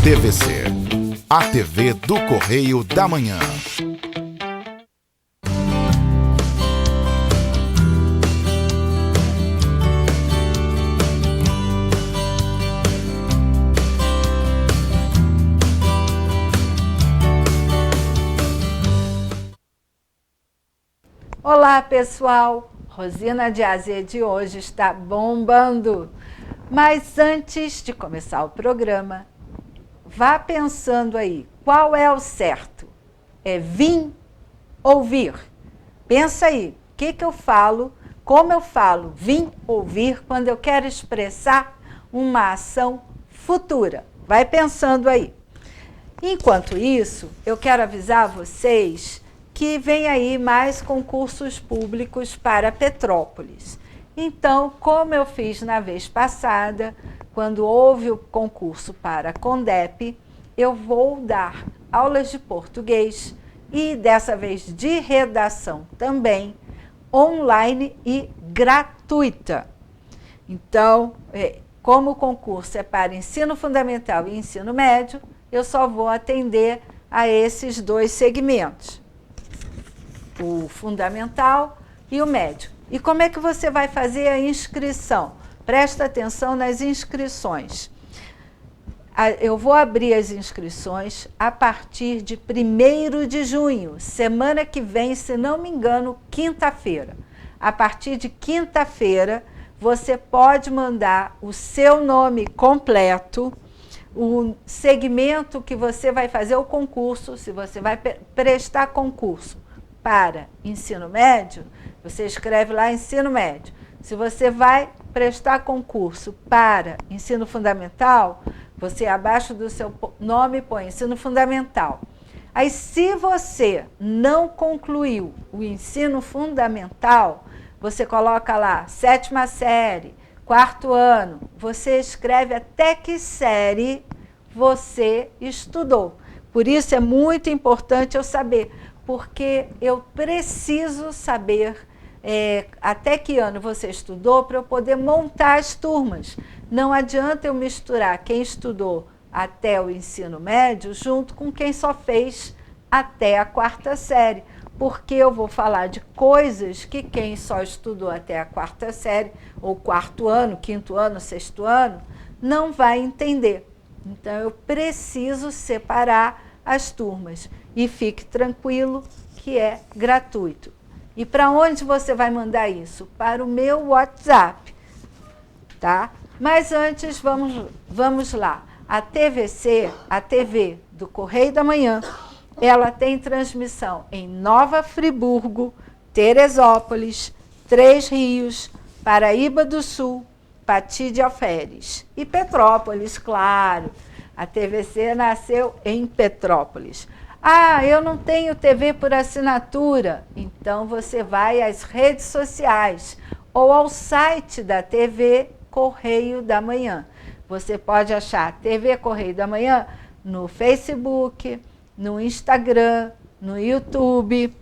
TVC, a TV do Correio da Manhã. Olá, pessoal! Rosina de AZ de hoje está bombando. Mas antes de começar o programa, vá pensando aí, qual é o certo? É vir ou vir? Pensa aí, o que eu falo, como eu falo vir ou vir quando eu quero expressar uma ação futura. Vai pensando aí. Enquanto isso, eu quero avisar vocês que vem aí mais concursos públicos para Petrópolis. Então, como eu fiz na vez passada, quando houve o concurso para a CONDEP, eu vou dar aulas de português e dessa vez de redação também, online e gratuita. Então, como o concurso é para ensino fundamental e ensino médio, eu só vou atender a esses dois segmentos, o fundamental e o médio. E como é que você vai fazer a inscrição? Presta atenção nas inscrições. Eu vou abrir as inscrições a partir de 1º de junho, semana que vem, se não me engano, quinta-feira. A partir de quinta-feira, você pode mandar o seu nome completo, o segmento que você vai fazer o concurso, se você vai prestar concurso para ensino médio, você escreve lá ensino médio. Se você vai prestar concurso para ensino fundamental, você abaixo do seu nome põe ensino fundamental. Aí, se você não concluiu o ensino fundamental, você coloca lá 7ª série, 4º ano, você escreve até que série você estudou. Por isso é muito importante eu saber, porque eu preciso saber até que ano você estudou para eu poder montar as turmas. Não adianta eu misturar quem estudou até o ensino médio junto com quem só fez até a 4ª série, porque eu vou falar de coisas que quem só estudou até a 4ª série, ou 4º ano, 5º ano, 6º ano, não vai entender. Então, eu preciso separar as turmas. E fique tranquilo que é gratuito. E para onde você vai mandar isso? Para o meu WhatsApp, tá? Mas antes, vamos lá. A TVC, a TV do Correio da Manhã, ela tem transmissão em Nova Friburgo, Teresópolis, Três Rios, Paraíba do Sul, Pati de Alferes e Petrópolis, claro. A TVC nasceu em Petrópolis. Ah, eu não tenho TV por assinatura. Então você vai às redes sociais ou ao site da TV Correio da Manhã. Você pode achar a TV Correio da Manhã no Facebook, no Instagram, no YouTube.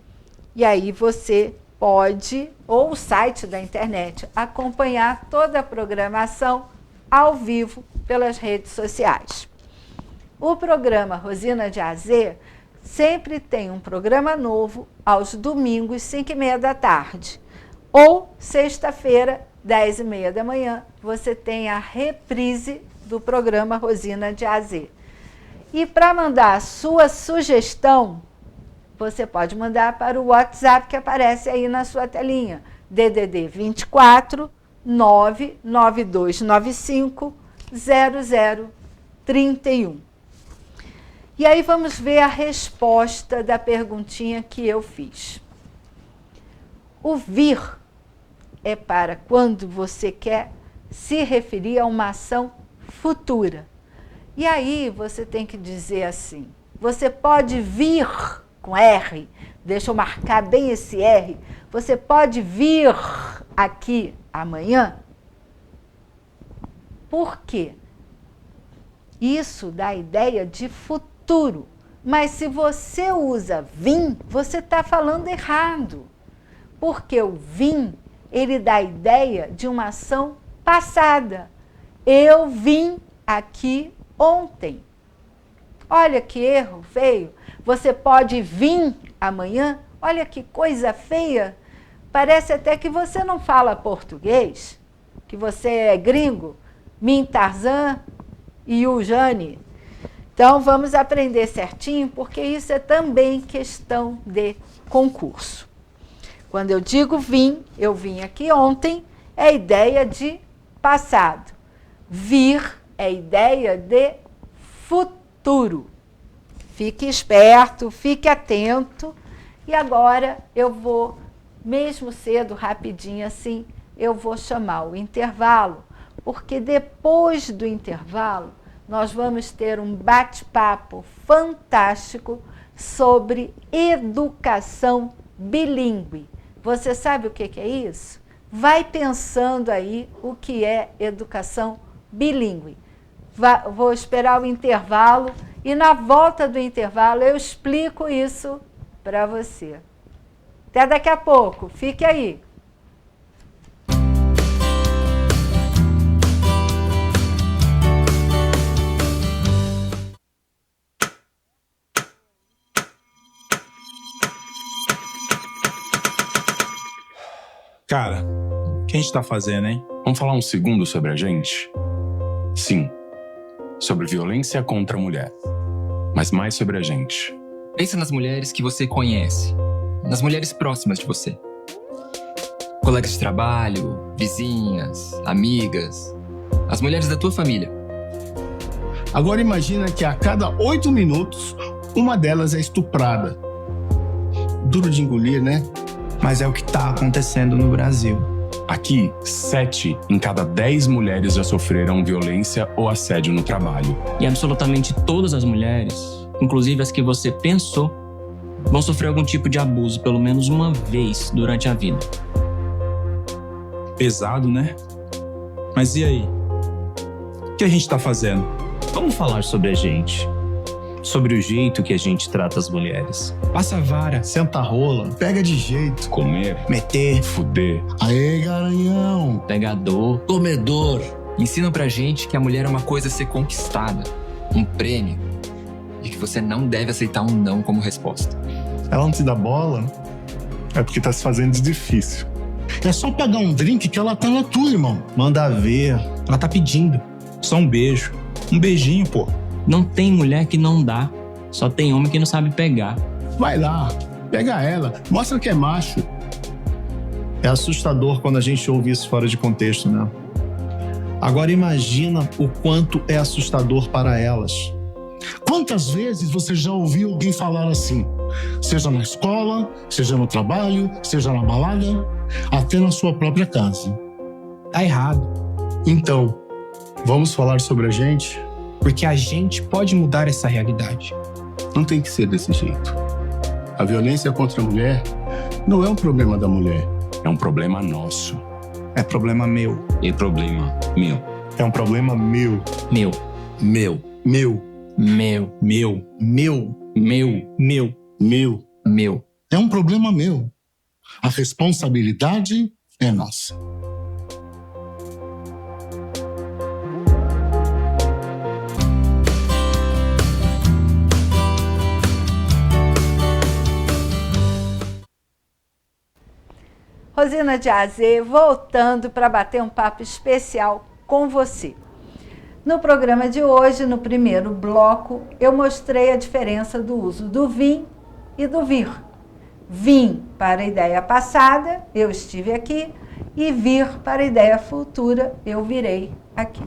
E aí você pode, ou o site da internet, acompanhar toda a programação ao vivo pelas redes sociais. O programa Rosina de AZ sempre tem um programa novo aos domingos, 5h30 da tarde. Ou sexta-feira, 10h30 da manhã, você tem a reprise do programa Rosina de AZ. E para mandar a sua sugestão, você pode mandar para o WhatsApp que aparece aí na sua telinha. DDD 24 99295 0031. E aí vamos ver a resposta da perguntinha que eu fiz. O vir é para quando você quer se referir a uma ação futura. E aí você tem que dizer assim, você pode vir com R, deixa eu marcar bem esse R, você pode vir aqui amanhã? Por quê? Isso dá ideia de futuro. Mas se você usa vim, você está falando errado. Porque o vim, ele dá a ideia de uma ação passada. Eu vim aqui ontem. Olha que erro feio. Você pode vir amanhã? Olha que coisa feia. Parece até que você não fala português, que você é gringo. Min Tarzan e o Jane. Então, vamos aprender certinho, porque isso é também questão de concurso. Quando eu digo vim, eu vim aqui ontem, é ideia de passado. Vir é ideia de futuro. Fique esperto, fique atento. E agora eu vou, mesmo cedo, rapidinho assim, eu vou chamar o intervalo, porque depois do intervalo nós vamos ter um bate-papo fantástico sobre educação bilíngue. Você sabe o que é isso? Vai pensando aí o que é educação bilíngue. Vou esperar o intervalo e na volta do intervalo eu explico isso para você. Até daqui a pouco, fique aí. Cara, o que a gente tá fazendo, hein? Vamos falar um segundo sobre a gente? Sim, sobre violência contra a mulher, mas mais sobre a gente. Pensa nas mulheres que você conhece, nas mulheres próximas de você. Colegas de trabalho, vizinhas, amigas, as mulheres da tua família. Agora imagina que a cada 8 minutos, uma delas é estuprada. Duro de engolir, né? Mas é o que tá acontecendo no Brasil. Aqui, 7 em cada 10 mulheres já sofreram violência ou assédio no trabalho. E absolutamente todas as mulheres, inclusive as que você pensou, vão sofrer algum tipo de abuso pelo menos uma vez durante a vida. Pesado, né? Mas e aí? O que a gente tá fazendo? Vamos falar sobre a gente. Sobre o jeito que a gente trata as mulheres. Passa a vara, senta a rola, pega de jeito. Comer, Meter, fuder. Aê, garanhão. Pegador, Comedor. Ensinam pra gente que a mulher é uma coisa a ser conquistada, um prêmio, e que você não deve aceitar um não como resposta. Ela não te dá bola? É porque tá se fazendo de difícil. É só pagar um drink que ela tá na tua, irmão. manda ver. Ela tá pedindo. Só um beijo. Um beijinho, pô. não tem mulher que não dá, só tem homem que não sabe pegar. Vai lá, pega ela, mostra que é macho. É assustador quando a gente ouve isso fora de contexto, né? Agora imagina o quanto é assustador para elas. Quantas vezes você já ouviu alguém falar assim? Seja na escola, seja no trabalho, seja na balada, até na sua própria casa. Tá errado. Então, vamos falar sobre a gente? Porque a gente pode mudar essa realidade. Não tem que ser desse jeito. A violência contra a mulher não é um problema da mulher. É um problema nosso. É problema meu. E problema meu. É um problema meu. Meu, Meu. Meu. meu, Meu. Meu. meu, Meu. Meu. meu. É um problema meu. A responsabilidade é nossa. Rosina de Azê, voltando para bater um papo especial com você. No programa de hoje, no primeiro bloco, eu mostrei a diferença do uso do vim e do vir. Vim para a ideia passada, eu estive aqui, e vir para a ideia futura, eu virei aqui.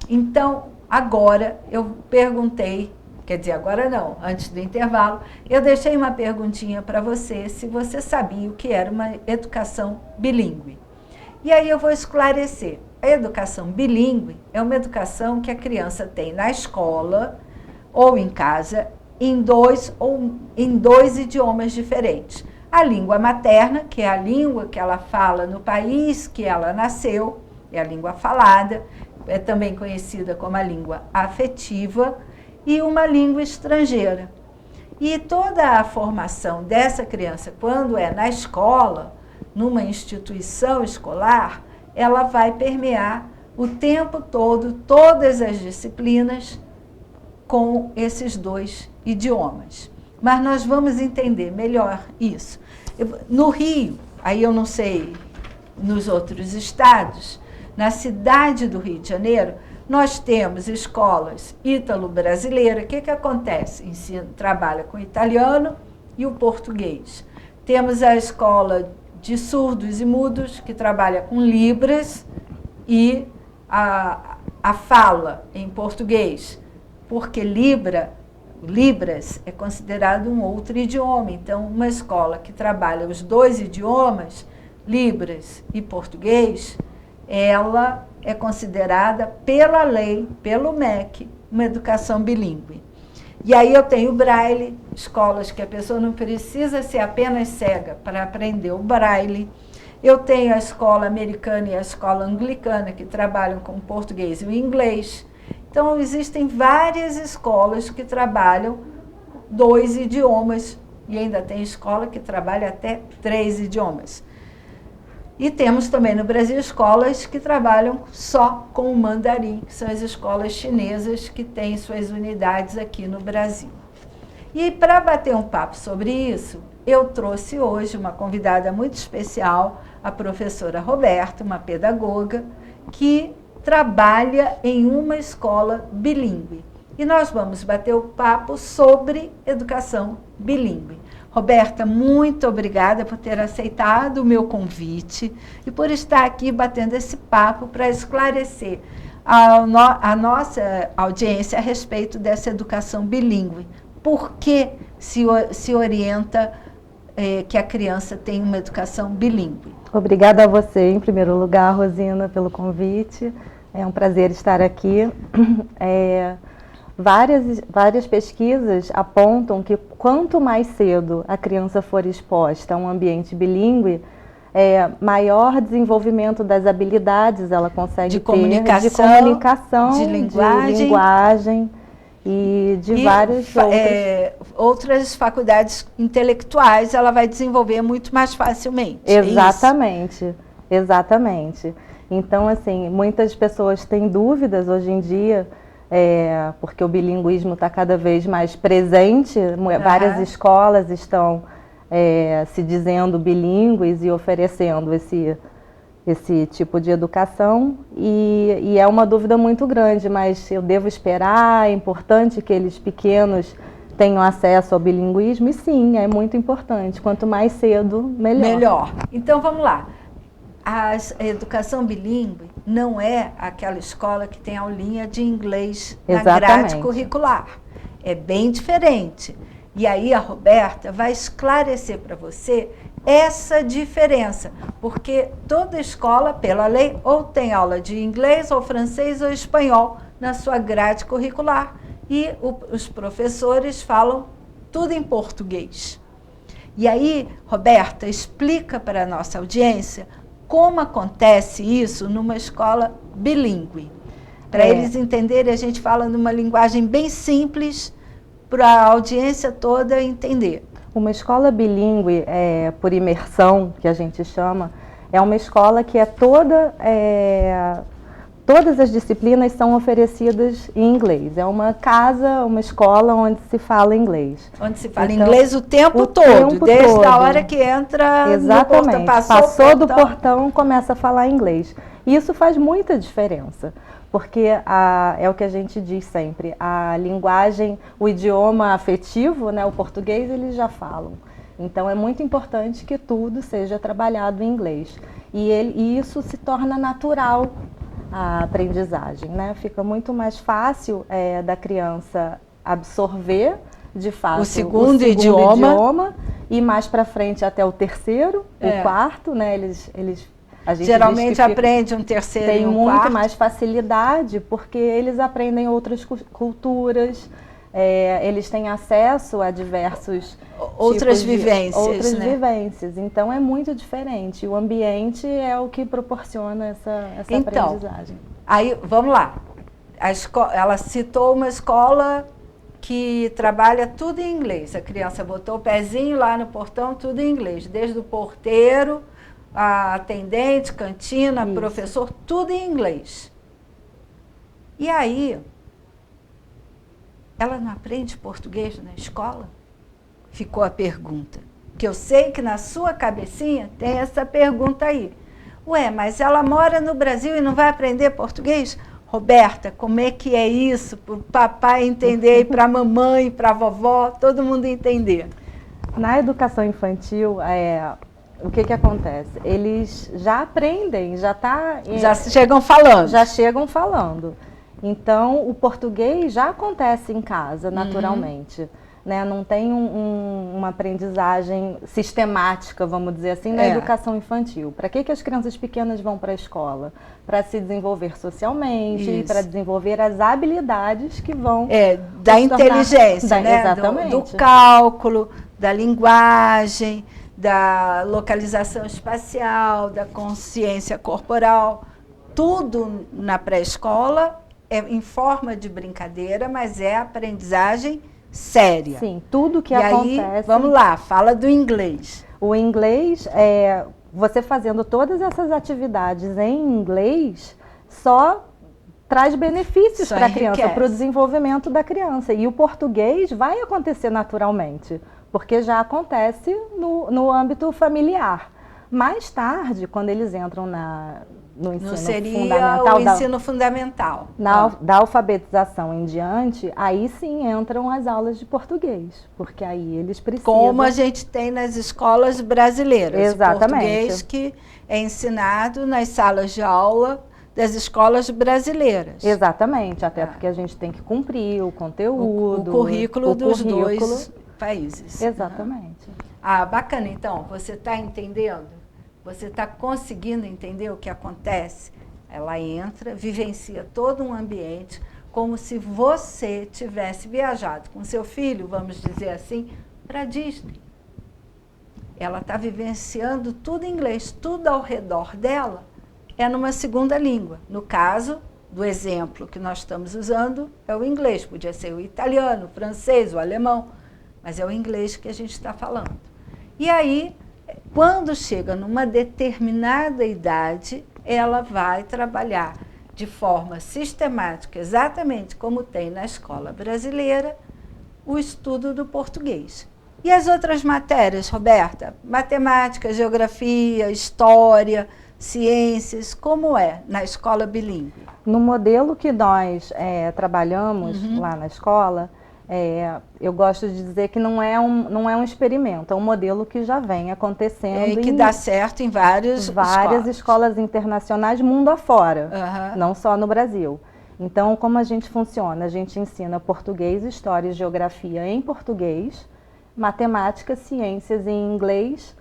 Então, agora eu perguntei, quer dizer, agora não, antes do intervalo, eu deixei uma perguntinha para você, se você sabia o que era uma educação bilíngue. E aí eu vou esclarecer. A educação bilíngue é uma educação que a criança tem na escola ou em casa em dois idiomas diferentes. A língua materna, que é a língua que ela fala no país que ela nasceu, é a língua falada, é também conhecida como a língua afetiva, e uma língua estrangeira. E toda a formação dessa criança, quando é na escola, numa instituição escolar, ela vai permear o tempo todo, todas as disciplinas, com esses 2 idiomas. Mas nós vamos entender melhor isso. No Rio, aí eu não sei nos outros estados, na cidade do Rio de Janeiro, nós temos escolas ítalo-brasileiras. O que acontece? Trabalha com o italiano e o português. Temos a escola de surdos e mudos, que trabalha com libras e a fala em português, porque Libras é considerado um outro idioma. Então, uma escola que trabalha os 2 idiomas, Libras e português, ela é considerada pela lei, pelo MEC, uma educação bilíngue. E aí eu tenho o Braille, escolas que a pessoa não precisa ser apenas cega para aprender o Braille. Eu tenho a escola americana e a escola anglicana, que trabalham com o português e o inglês. Então, existem várias escolas que trabalham 2 idiomas, e ainda tem escola que trabalha até 3 idiomas. E temos também no Brasil escolas que trabalham só com o mandarim, que são as escolas chinesas que têm suas unidades aqui no Brasil. E para bater um papo sobre isso, eu trouxe hoje uma convidada muito especial, a professora Roberta, uma pedagoga, que trabalha em uma escola bilíngue. E nós vamos bater o papo sobre educação bilíngue. Roberta, muito obrigada por ter aceitado o meu convite e por estar aqui batendo esse papo para esclarecer a nossa audiência a respeito dessa educação bilíngue. Por que se orienta que a criança tenha uma educação bilíngue? Obrigada a você, em primeiro lugar, Rosina, pelo convite. É um prazer estar aqui. Várias pesquisas apontam que quanto mais cedo a criança for exposta a um ambiente bilíngue, maior desenvolvimento das habilidades ela consegue ter de comunicação, de linguagem e de várias outras faculdades intelectuais ela vai desenvolver muito mais facilmente. Exatamente, exatamente. Então, assim, muitas pessoas têm dúvidas hoje em dia, porque o bilinguismo está cada vez mais presente, várias escolas estão se dizendo bilíngues e oferecendo esse tipo de educação, e é uma dúvida muito grande, mas eu devo esperar, é importante que eles pequenos tenham acesso ao bilinguismo, e sim, é muito importante, quanto mais cedo, melhor. Então, vamos lá. A educação bilíngue não é aquela escola que tem aulinha de inglês na grade curricular. É bem diferente. E aí a Roberta vai esclarecer para você essa diferença, porque toda escola, pela lei, ou tem aula de inglês, ou francês, ou espanhol na sua grade curricular. E os professores falam tudo em português. E aí, Roberta, explica para a nossa audiência como acontece isso numa escola bilíngue. Para eles entenderem, a gente fala numa linguagem bem simples, para a audiência toda entender. Uma escola bilíngue, por imersão, que a gente chama, é uma escola que todas as disciplinas são oferecidas em inglês. É uma escola onde se fala inglês. Onde se fala inglês o tempo todo, desde a hora que entra no portão. Passou do portão, começa a falar inglês. E isso faz muita diferença, porque é o que a gente diz sempre, a linguagem, o idioma afetivo, né, o português, eles já falam. Então é muito importante que tudo seja trabalhado em inglês. E isso se torna natural a aprendizagem, né? Fica muito mais fácil da criança absorver, de fato, o segundo idioma, e mais para frente até o terceiro, o quarto, né? A gente geralmente aprende um terceiro e um quarto. Tem muito mais facilidade, porque eles aprendem outras culturas, eles têm acesso a diversos outras vivências, vivências. Então é muito diferente. O ambiente é o que proporciona essa aprendizagem. Aí, vamos lá. Ela citou uma escola que trabalha tudo em inglês. A criança botou o pezinho lá no portão, tudo em inglês. Desde o porteiro, a atendente, cantina, professor, tudo em inglês. E aí, ela não aprende português na escola? Ficou a pergunta. Que eu sei que na sua cabecinha tem essa pergunta aí. Ué, mas ela mora no Brasil e não vai aprender português? Roberta, como é que é isso para o papai entender, e para a mamãe, para a vovó, todo mundo entender? Na educação infantil, o que acontece? Eles já aprendem, já chegam falando. Já chegam falando. Então, o português já acontece em casa, naturalmente. Né? Não tem uma aprendizagem sistemática, vamos dizer assim, na educação infantil. Para que as crianças pequenas vão para a escola? Para se desenvolver socialmente, para desenvolver as habilidades que vão... da inteligência, né? Exatamente. Do cálculo, da linguagem, da localização espacial, da consciência corporal. Tudo na pré-escola é em forma de brincadeira, mas é aprendizagem séria. Sim, tudo que acontece... Aí, vamos lá, fala do inglês. O inglês, você fazendo todas essas atividades em inglês, só traz benefícios para a criança, para o desenvolvimento da criança. E o português vai acontecer naturalmente, porque já acontece no âmbito familiar. Mais tarde, quando eles entram no ensino fundamental, o ensino fundamental. Da alfabetização em diante, aí sim entram as aulas de português, porque aí eles precisam... Como a gente tem nas escolas brasileiras. Exatamente. O português que é ensinado nas salas de aula das escolas brasileiras. Exatamente, até porque a gente tem que cumprir o conteúdo... O currículo dos dois países. Exatamente. Bacana. Então, você está entendendo? Você está conseguindo entender o que acontece? Ela entra, vivencia todo um ambiente, como se você tivesse viajado com seu filho, vamos dizer assim, para Disney. Ela está vivenciando tudo em inglês, tudo ao redor dela é numa segunda língua. No caso do exemplo que nós estamos usando, é o inglês. Podia ser o italiano, o francês, o alemão, mas é o inglês que a gente está falando. E aí, quando chega numa determinada idade, ela vai trabalhar de forma sistemática, exatamente como tem na escola brasileira, o estudo do português. E as outras matérias, Roberta? Matemática, geografia, história, ciências, como é na escola bilíngue? No modelo que nós trabalhamos lá na escola, eu gosto de dizer que não é um experimento, é um modelo que já vem acontecendo. E que dá certo em várias escolas internacionais, mundo afora, não só no Brasil. Então, como a gente funciona? A gente ensina português, história e geografia em português, matemática, ciências em inglês.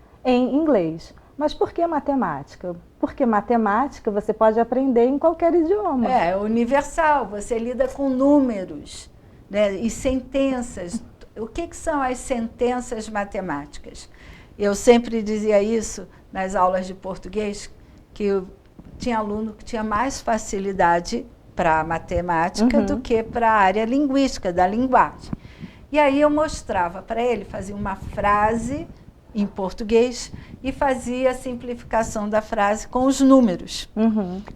Mas por que matemática? Porque matemática você pode aprender em qualquer idioma. É universal, você lida com números. Né, e sentenças. O que são as sentenças matemáticas? Eu sempre dizia isso nas aulas de português, que eu tinha aluno que tinha mais facilidade para matemática do que para a área linguística, da linguagem. E aí eu mostrava para ele, fazia uma frase em português e fazia a simplificação da frase com os números,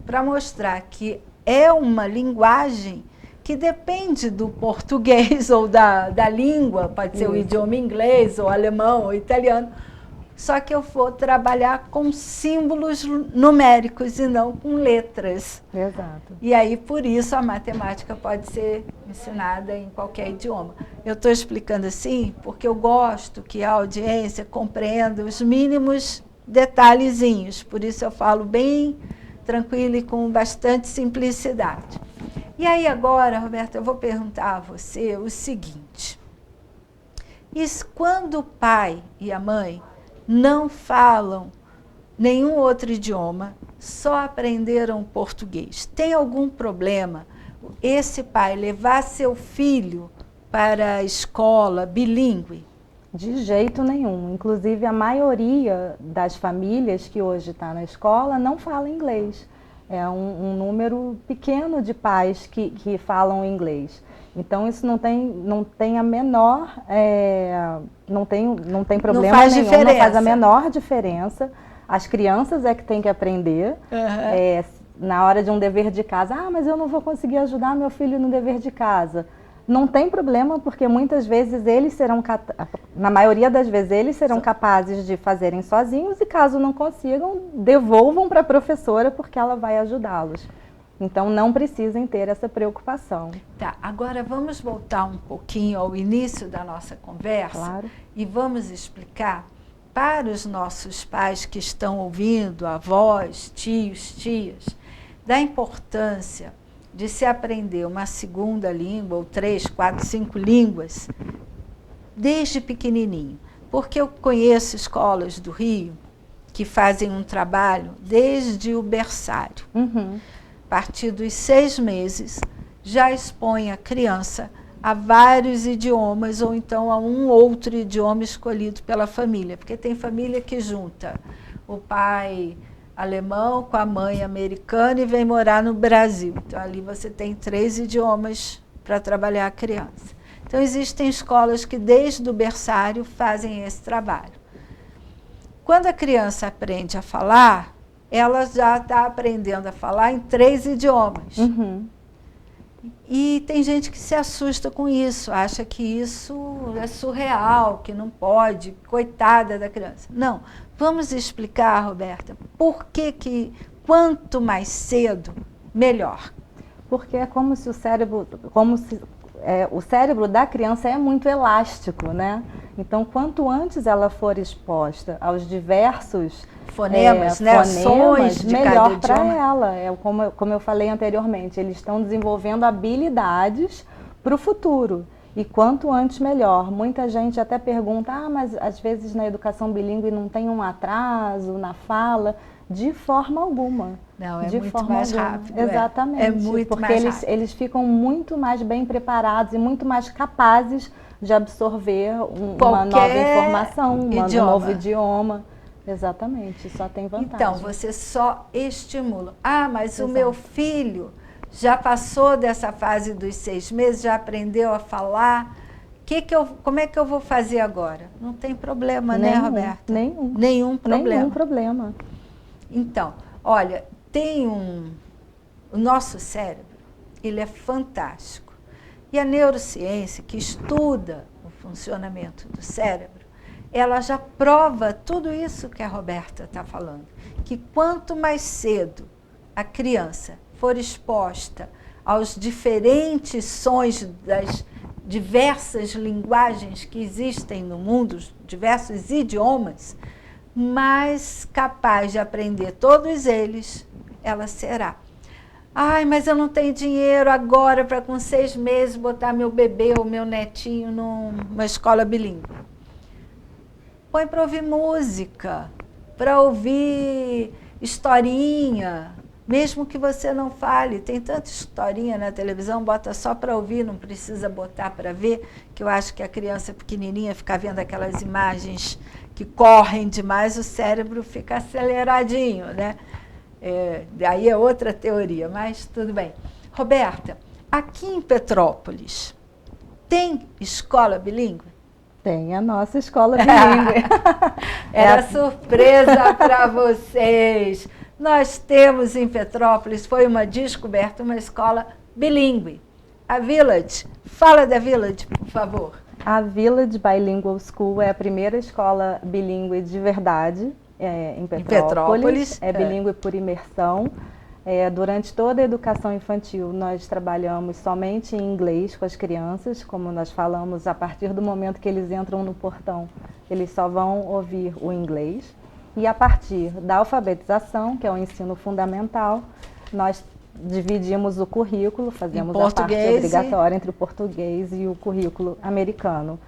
para mostrar que é uma linguagem que depende do português ou da língua, pode ser o idioma inglês, ou alemão, ou italiano, só que eu vou trabalhar com símbolos numéricos e não com letras. Exato. E aí, por isso, a matemática pode ser ensinada em qualquer idioma. Eu estou explicando assim porque eu gosto que a audiência compreenda os mínimos detalhezinhos, por isso eu falo bem tranquilo e com bastante simplicidade. E aí agora, Roberta, eu vou perguntar a você o seguinte. Quando o pai e a mãe não falam nenhum outro idioma, só aprenderam português, tem algum problema esse pai levar seu filho para a escola bilíngue? De jeito nenhum. Inclusive, a maioria das famílias que hoje está na escola não fala inglês. É um número pequeno de pais que falam inglês. Então, isso não tem a menor... não tem problema nenhum, não faz a menor diferença. As crianças é que têm que aprender. Na hora de um dever de casa, mas eu não vou conseguir ajudar meu filho no dever de casa. Não tem problema, porque muitas vezes eles serão, na maioria das vezes, eles serão capazes de fazerem sozinhos e caso não consigam, devolvam para a professora porque ela vai ajudá-los. Então não precisem ter essa preocupação. Tá, agora vamos voltar um pouquinho ao início da nossa conversa. Claro. E vamos explicar para os nossos pais que estão ouvindo, avós, tios, tias, da importância de se aprender uma segunda língua, ou 3, 4, 5 línguas, desde pequenininho. Porque eu conheço escolas do Rio que fazem um trabalho desde o berçário. A partir dos 6 meses, já expõe a criança a vários idiomas, ou então a um outro idioma escolhido pela família. Porque tem família que junta o pai alemão com a mãe americana e vem morar no Brasil. Então, ali você tem 3 idiomas para trabalhar a criança. Então, existem escolas que, desde o berçário, fazem esse trabalho. Quando a criança aprende a falar, ela já está aprendendo a falar em 3 idiomas. E tem gente que se assusta com isso, acha que isso é surreal, que não pode, coitada da criança. Não, vamos explicar, Roberta, por que quanto mais cedo, melhor. Porque é como se o cérebro, o cérebro da criança é muito elástico, né? Então, quanto antes ela for exposta aos diversos fonemas, né? Sons de melhor para idioma. ela. Como eu falei anteriormente, eles estão desenvolvendo habilidades para o futuro. E quanto antes, melhor. Muita gente até pergunta, mas às vezes na educação bilíngue não tem um atraso na fala. De forma alguma. Não, é de muito forma mais alguma. rápido. Exatamente. É muito porque mais rápido. eles ficam muito mais bem preparados e muito mais capazes de absorver uma nova informação, um novo idioma. Exatamente, só tem vantagem. Então, você só estimula. Mas o meu filho já passou dessa fase dos 6 meses, já aprendeu a falar. Como é que eu vou fazer agora? Não tem problema, né, Roberta? Nenhum problema. Nenhum problema. Então, olha, o nosso cérebro, ele é fantástico. E a neurociência, que estuda o funcionamento do cérebro, ela já prova tudo isso que a Roberta está falando. Que quanto mais cedo a criança for exposta aos diferentes sons das diversas linguagens que existem no mundo, diversos idiomas, mais capaz de aprender todos eles, ela será. Mas eu não tenho dinheiro agora para com 6 meses botar meu bebê ou meu netinho numa escola bilíngue. Põe para ouvir música, para ouvir historinha, mesmo que você não fale. Tem tanta historinha na televisão, bota só para ouvir, não precisa botar para ver, que eu acho que a criança pequenininha fica vendo aquelas imagens que correm demais, o cérebro fica aceleradinho, né? Daí é outra teoria, mas tudo bem. Roberta, aqui em Petrópolis, tem escola bilíngue? Tem a nossa escola bilíngue. Era surpresa para vocês. Nós temos em Petrópolis, foi uma descoberta, uma escola bilíngue. A Village, fala da Village, por favor. A Village Bilingual School é a primeira escola bilíngue de verdade em Petrópolis. É bilíngue por imersão. Durante toda a educação infantil, nós trabalhamos somente em inglês com as crianças, como nós falamos, a partir do momento que eles entram no portão, eles só vão ouvir o inglês. E a partir da alfabetização, que é o ensino fundamental, nós dividimos o currículo, fazemos a parte obrigatória entre o português e o currículo americano.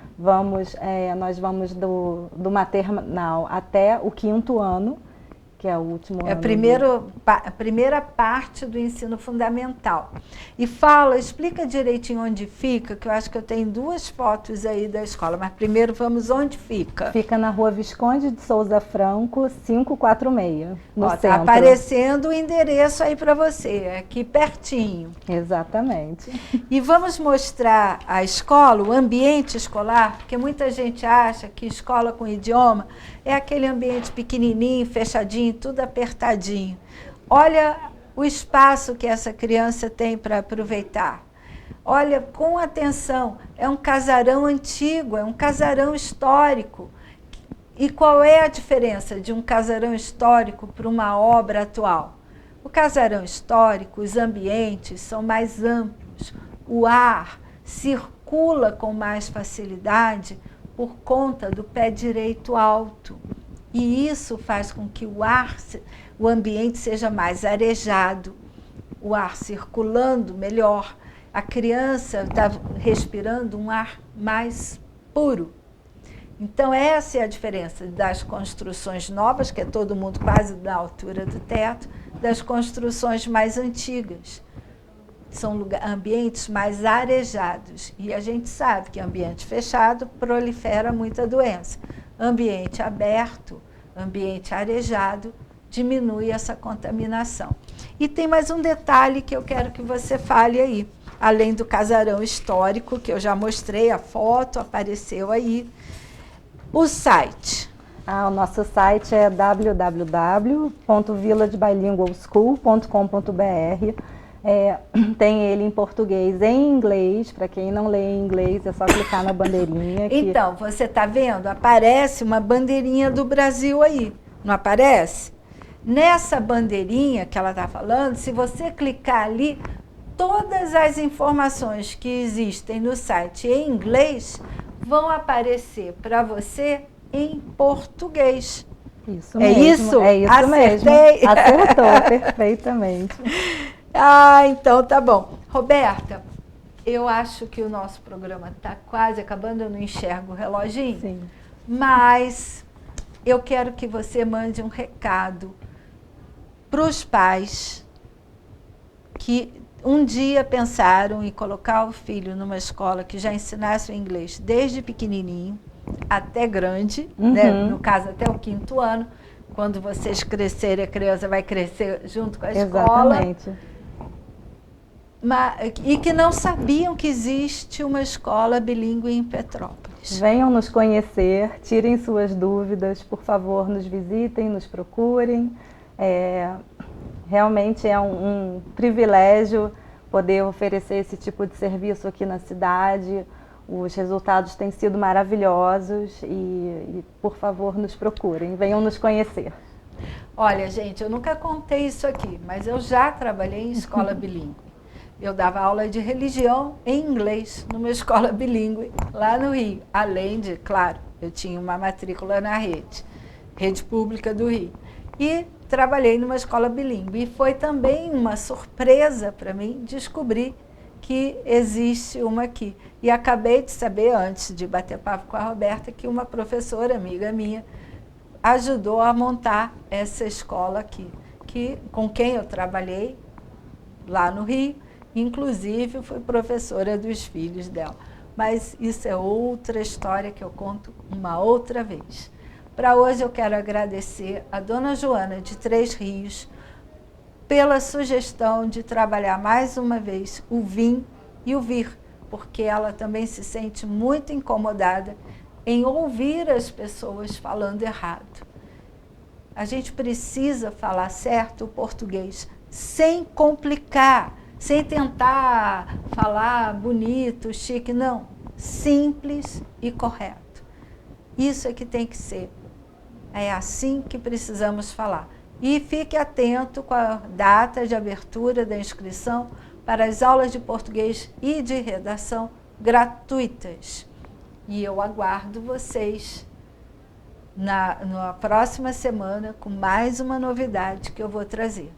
Nós vamos do maternal até o 5º ano, que é o último ano. A primeira parte do ensino fundamental. E explica direitinho onde fica, que eu acho que eu tenho 2 fotos aí da escola, mas primeiro vamos onde fica. Fica na Rua Visconde de Souza Franco, 546, no centro. Está aparecendo o endereço aí para você, aqui pertinho. Exatamente. E vamos mostrar a escola, o ambiente escolar, porque muita gente acha que escola com idioma é aquele ambiente pequenininho, fechadinho, tudo apertadinho. Olha o espaço que essa criança tem para aproveitar. Olha com atenção, é um casarão antigo, é um casarão histórico. E qual é a diferença de um casarão histórico para uma obra atual? O casarão histórico, os ambientes são mais amplos, o ar circula com mais facilidade por conta do pé direito alto. E isso faz com que o ambiente seja mais arejado, o ar circulando melhor. A criança está respirando um ar mais puro. Então, essa é a diferença das construções novas, que é todo mundo quase da altura do teto, das construções mais antigas. São ambientes mais arejados. E a gente sabe que ambiente fechado prolifera muita doença. Ambiente aberto, ambiente arejado, diminui essa contaminação. E tem mais um detalhe que eu quero que você fale aí. Além do casarão histórico, que eu já mostrei, a foto apareceu aí. O site. O nosso site é www.villagebilingualschool.com.br. Tem ele em português e em inglês. Para quem não lê em inglês, é só clicar na bandeirinha. Então, você está vendo? Aparece uma bandeirinha do Brasil aí, não aparece? Nessa bandeirinha que ela está falando, se você clicar ali, todas as informações que existem no site em inglês vão aparecer para você em português. Isso mesmo. Isso? É isso Acertei? mesmo. Acertou perfeitamente. Então tá bom. Roberta, eu acho que o nosso programa está quase acabando, eu não enxergo o reloginho. Sim. Mas eu quero que você mande um recado para os pais que um dia pensaram em colocar o filho numa escola que já ensinasse o inglês desde pequenininho até grande, né? No caso até o 5º ano. Quando vocês crescerem, a criança vai crescer junto com a escola. Exatamente. E que não sabiam que existe uma escola bilíngue em Petrópolis. Venham nos conhecer, tirem suas dúvidas, por favor, nos visitem, nos procurem. Realmente é um privilégio poder oferecer esse tipo de serviço aqui na cidade. Os resultados têm sido maravilhosos e por favor, nos procurem, venham nos conhecer. Olha, gente, eu nunca contei isso aqui, mas eu já trabalhei em escola bilíngue. Eu dava aula de religião em inglês numa escola bilíngue lá no Rio. Além de, claro, eu tinha uma matrícula na rede pública do Rio. E trabalhei numa escola bilíngue. E foi também uma surpresa para mim descobrir que existe uma aqui. E acabei de saber, antes de bater papo com a Roberta, que uma professora amiga minha ajudou a montar essa escola aqui, com quem eu trabalhei lá no Rio, inclusive fui professora dos filhos dela. Mas isso é outra história que eu conto uma outra vez. Para hoje eu quero agradecer a dona Joana de Três Rios pela sugestão de trabalhar mais uma vez o VIM e o VIR, porque ela também se sente muito incomodada em ouvir as pessoas falando errado. A gente precisa falar certo o português, sem complicar, sem tentar falar bonito, chique, não. Simples e correto. Isso é que tem que ser. É assim que precisamos falar. E fique atento com a data de abertura da inscrição para as aulas de português e de redação gratuitas. E eu aguardo vocês na próxima semana com mais uma novidade que eu vou trazer.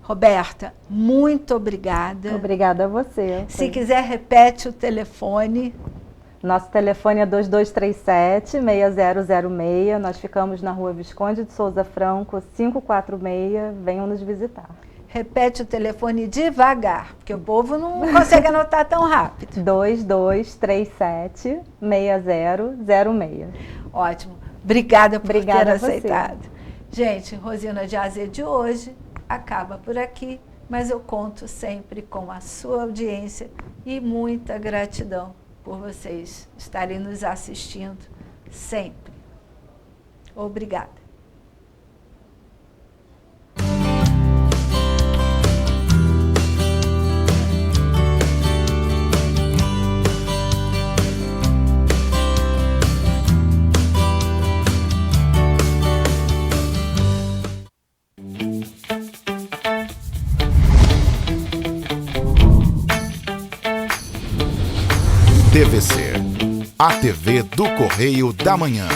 Roberta, muito obrigada. Obrigada a você. Se quiser, repete o telefone. Nosso telefone é 2237-6006. Nós ficamos na Rua Visconde de Souza Franco, 546. Venham nos visitar. Repete o telefone devagar, porque o povo não consegue anotar tão rápido. 2237-6006. Ótimo. Obrigada por ter a aceitado. Gente, Rosina de AZ de hoje acaba por aqui, mas eu conto sempre com a sua audiência e muita gratidão por vocês estarem nos assistindo sempre. Obrigada. DVC, a TV do Correio da Manhã.